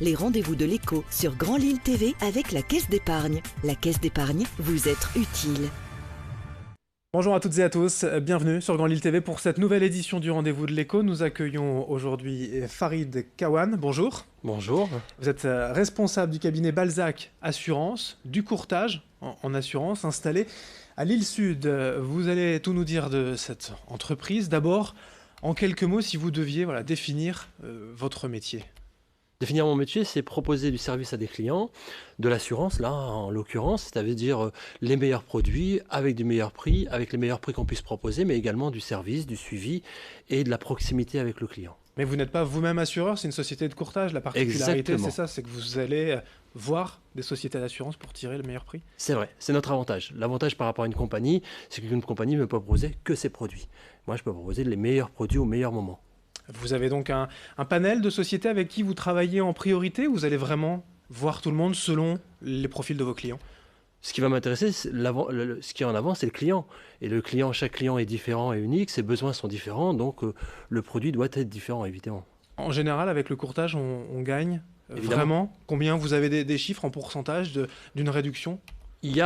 les rendez-vous de l'écho sur Grand Lille TV avec la Caisse d'épargne. La Caisse d'épargne, vous être utile. Bonjour à toutes et à tous, bienvenue sur Grand Lille TV pour cette nouvelle édition du Rendez-vous de l'écho. Nous accueillons aujourd'hui Farid Kawan, bonjour. Bonjour. Vous êtes responsable du cabinet Balzac Assurance, du courtage en assurance, installé à Lille Sud. Vous allez tout nous dire de cette entreprise. D'abord, en quelques mots, si vous deviez définir votre métier. Définir mon métier, c'est proposer du service à des clients, de l'assurance, là en l'occurrence, c'est-à-dire les meilleurs produits avec du meilleur prix, avec les meilleurs prix qu'on puisse proposer, mais également du service, du suivi et de la proximité avec le client. Mais vous n'êtes pas vous-même assureur, c'est une société de courtage. La particularité, c'est ça, c'est que vous allez voir des sociétés d'assurance pour tirer le meilleur prix. C'est vrai, c'est notre avantage. L'avantage par rapport à une compagnie, c'est qu'une compagnie ne peut pas proposer que ses produits. Moi, je peux proposer les meilleurs produits au meilleur moment. Vous avez donc un panel de sociétés avec qui vous travaillez en priorité, ou vous allez vraiment voir tout le monde selon les profils de vos clients? Ce qui va m'intéresser, ce qui est en avant, c'est le client. Et le client, chaque client est différent et unique, ses besoins sont différents, donc le produit doit être différent, évidemment. En général, avec le courtage, on gagne Évidemment. vraiment? Combien vous avez des chiffres en pourcentage d'une réduction? Il y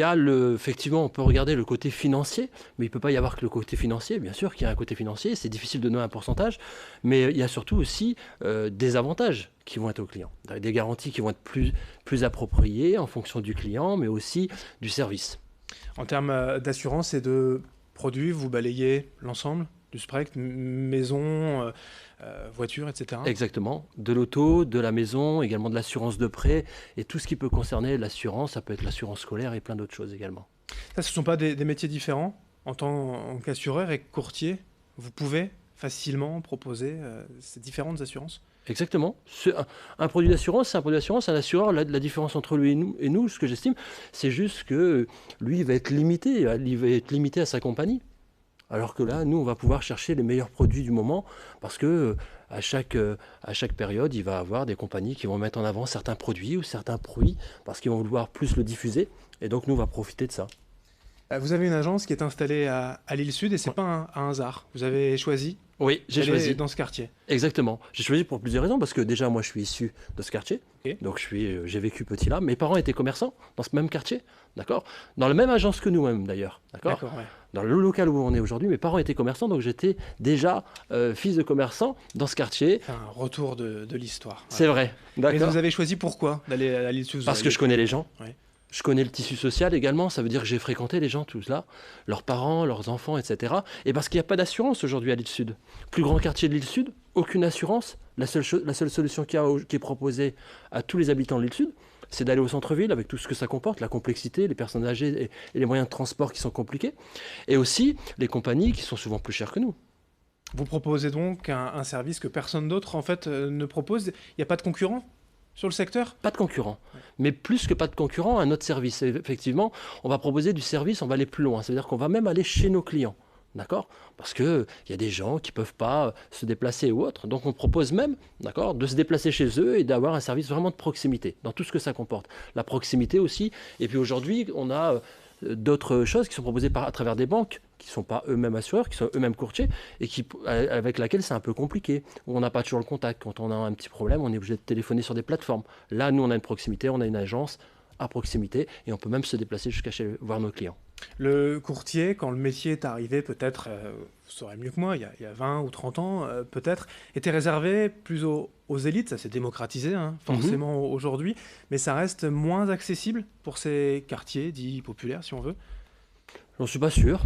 a effectivement, on peut regarder le côté financier, mais il ne peut pas y avoir que le côté financier. Bien sûr qu'il y a un côté financier, c'est difficile de donner un pourcentage, mais il y a surtout aussi des avantages qui vont être aux clients, des garanties qui vont être plus appropriées en fonction du client, mais aussi du service. En termes d'assurance et de produits, vous balayez l'ensemble du spectre, maison, voiture, etc. Exactement, de l'auto, de la maison, également de l'assurance de prêt, et tout ce qui peut concerner l'assurance, ça peut être l'assurance scolaire et plein d'autres choses également. Ça, ce ne sont pas des métiers différents en tant qu'assureur et courtier? Vous pouvez facilement proposer ces différentes assurances? Exactement. Un produit d'assurance, c'est un produit d'assurance. Un assureur, la différence entre lui et nous, ce que j'estime, c'est juste que lui, il va être limité à sa compagnie. Alors que là, nous, on va pouvoir chercher les meilleurs produits du moment parce que à chaque période, il va y avoir des compagnies qui vont mettre en avant certains produits ou certains produits parce qu'ils vont vouloir plus le diffuser. Et donc, nous, on va profiter de ça. Vous avez une agence qui est installée à Lille Sud et ce n'est pas un hasard. Vous avez choisi j'ai choisi dans ce quartier. Exactement. J'ai choisi pour plusieurs raisons parce que déjà, moi, je suis issu de ce quartier. Okay. Donc, j'ai vécu petit là. Mes parents étaient commerçants dans ce même quartier, d'accord? Dans la même agence que nous-mêmes, d'ailleurs, d'accord? Ouais. Dans le local où on est aujourd'hui, mes parents étaient commerçants, donc j'étais déjà fils de commerçant dans ce quartier. Un retour de l'histoire. Ouais. C'est vrai, d'accord. Mais vous avez choisi pourquoi d'aller à Lille Sud? Parce que je connais les gens. Ouais. Je connais le tissu social également, ça veut dire que j'ai fréquenté les gens tous là, leurs parents, leurs enfants, etc. Et parce qu'il n'y a pas d'assurance aujourd'hui à Lille Sud. Plus grand quartier de Lille Sud, aucune assurance. La seule solution qui est proposée à tous les habitants de Lille Sud, c'est d'aller au centre-ville avec tout ce que ça comporte, la complexité, les personnes âgées et les moyens de transport qui sont compliqués. Et aussi les compagnies qui sont souvent plus chères que nous. Vous proposez donc un service que personne d'autre en fait ne propose. Il n'y a pas de concurrent sur le secteur? Pas de concurrent, mais plus que pas de concurrent, un autre service. Et effectivement, on va proposer du service, on va aller plus loin. C'est-à-dire qu'on va même aller chez nos clients, d'accord? Parce qu'il y a des gens qui ne peuvent pas se déplacer ou autre. Donc on propose même, d'accord, de se déplacer chez eux et d'avoir un service vraiment de proximité, dans tout ce que ça comporte. La proximité aussi. Et puis aujourd'hui, on a d'autres choses qui sont proposées à travers des banques qui ne sont pas eux-mêmes assureurs, qui sont eux-mêmes courtiers et avec laquelle c'est un peu compliqué, où on n'a pas toujours le contact. Quand on a un petit problème, on est obligé de téléphoner sur des plateformes. Là, nous, on a une proximité, on a une agence à proximité et on peut même se déplacer jusqu'à voir nos clients. Le courtier, quand le métier est arrivé, peut-être, vous saurez mieux que moi, il y a 20 ou 30 ans, peut-être, était réservé plus aux élites. Ça s'est démocratisé, forcément aujourd'hui, mais ça reste moins accessible pour ces quartiers dits populaires, si on veut. J'en suis pas sûr.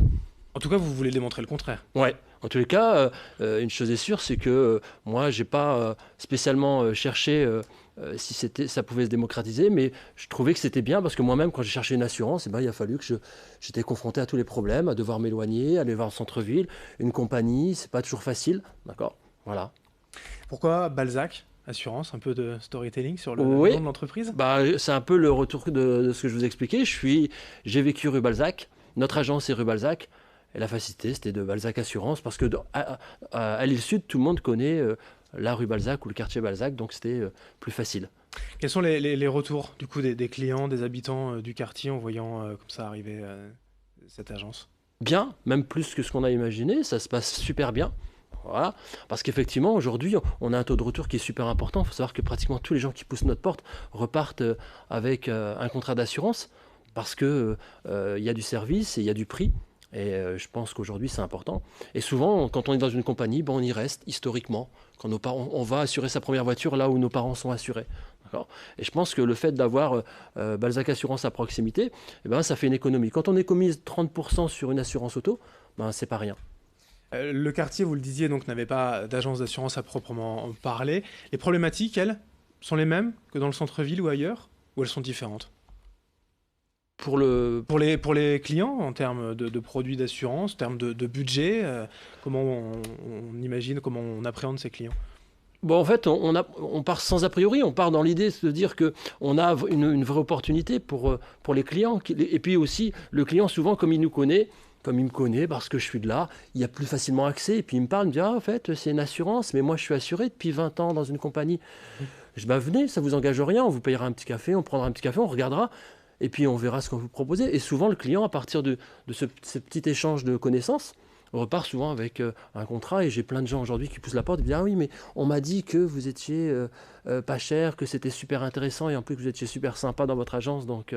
En tout cas, vous voulez démontrer le contraire. Ouais. En tous les cas, une chose est sûre, c'est que moi, j'ai pas spécialement cherché si ça pouvait se démocratiser, mais je trouvais que c'était bien parce que moi-même, quand j'ai cherché une assurance, il a fallu que j'étais confronté à tous les problèmes, à devoir m'éloigner, aller voir le centre-ville, une compagnie, c'est pas toujours facile, d'accord? Voilà. Pourquoi Balzac Assurance, un peu de storytelling sur le nom de l'entreprise? C'est un peu le retour de ce que je vous expliquais. J'ai vécu rue Balzac, notre agence est rue Balzac. Et la facilité, c'était de Balzac Assurance, parce que à Lille Sud, tout le monde connaît la rue Balzac ou le quartier Balzac, donc c'était plus facile. Quels sont les retours du coup des clients, des habitants du quartier en voyant comme ça arriver cette agence? Bien, même plus que ce qu'on a imaginé, ça se passe super bien. Voilà. Parce qu'effectivement, aujourd'hui, on a un taux de retour qui est super important. Il faut savoir que pratiquement tous les gens qui poussent notre porte repartent avec un contrat d'assurance parce qu'il y a du service et il y a du prix. Et je pense qu'aujourd'hui, c'est important. Et souvent, quand on est dans une compagnie, on y reste historiquement. Quand nos parents, on va assurer sa première voiture là où nos parents sont assurés. D'accord ? Et je pense que le fait d'avoir Balzac Assurance à proximité, ça fait une économie. Quand on économise 30% sur une assurance auto, c'est pas rien. Le quartier, vous le disiez, donc n'avait pas d'agence d'assurance à proprement parler. Les problématiques, elles, sont les mêmes que dans le centre-ville ou ailleurs, ou elles sont différentes ? Pour les clients, en termes de produits d'assurance, en termes de budget, comment on imagine, comment on appréhende ces clients ? En fait, on part sans a priori, on part dans l'idée de dire qu'on a une vraie opportunité pour les clients. Et puis aussi, le client, souvent, comme il me connaît, parce que je suis de là, il y a plus facilement accès. Et puis il me parle, il me dit, en fait, c'est une assurance, mais moi, je suis assuré depuis 20 ans dans une compagnie. Je dis, venez, ça ne vous engage rien, on vous payera un petit café, on prendra un petit café, on regardera. Et puis on verra ce qu'on vous propose. Et souvent, le client, à partir de ce petit échange de connaissances, repart souvent avec un contrat. Et j'ai plein de gens aujourd'hui qui poussent la porte et disent, ah oui, mais on m'a dit que vous étiez pas cher, que c'était super intéressant et en plus que vous étiez super sympa dans votre agence. Donc,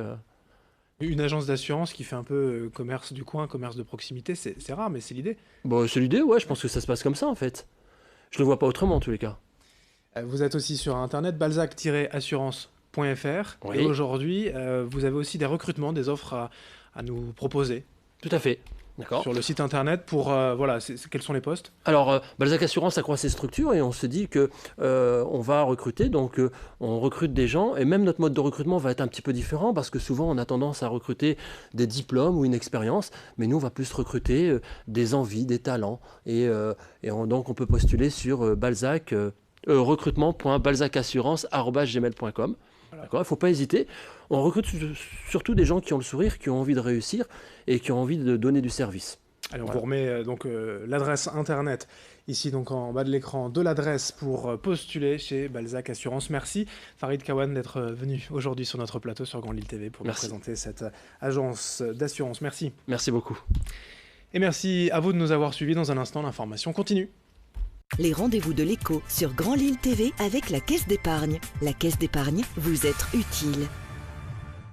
Une agence d'assurance qui fait un peu commerce du coin, commerce de proximité, c'est rare, mais c'est l'idée. C'est l'idée, ouais, je pense que ça se passe comme ça en fait. Je ne le vois pas autrement en tous les cas. Vous êtes aussi sur Internet, balzac-assurance.fr. Oui. Et aujourd'hui, vous avez aussi des recrutements, des offres à nous proposer. Tout à fait. D'accord. Sur le site internet pour quels sont les postes ? Alors Balzac Assurance accroît ses structures et on se dit que on va recruter, donc on recrute des gens et même notre mode de recrutement va être un petit peu différent parce que souvent on a tendance à recruter des diplômes ou une expérience, mais nous on va plus recruter des envies, des talents donc on peut postuler sur recrutement.balzacassurance@gmail.com. Voilà. Il ne faut pas hésiter. On recrute surtout des gens qui ont le sourire, qui ont envie de réussir et qui ont envie de donner du service. Allez, on vous remet l'adresse internet ici donc en bas de l'écran de l'adresse pour postuler chez Balzac Assurance. Merci Farid Kawan d'être venu aujourd'hui sur notre plateau sur Grand Lille TV pour nous présenter cette agence d'assurance. Merci. Merci beaucoup. Et merci à vous de nous avoir suivis. Dans un instant, l'information continue. Les rendez-vous de l'écho sur Grand Lille TV avec la Caisse d'épargne. La Caisse d'épargne, vous êtes utile.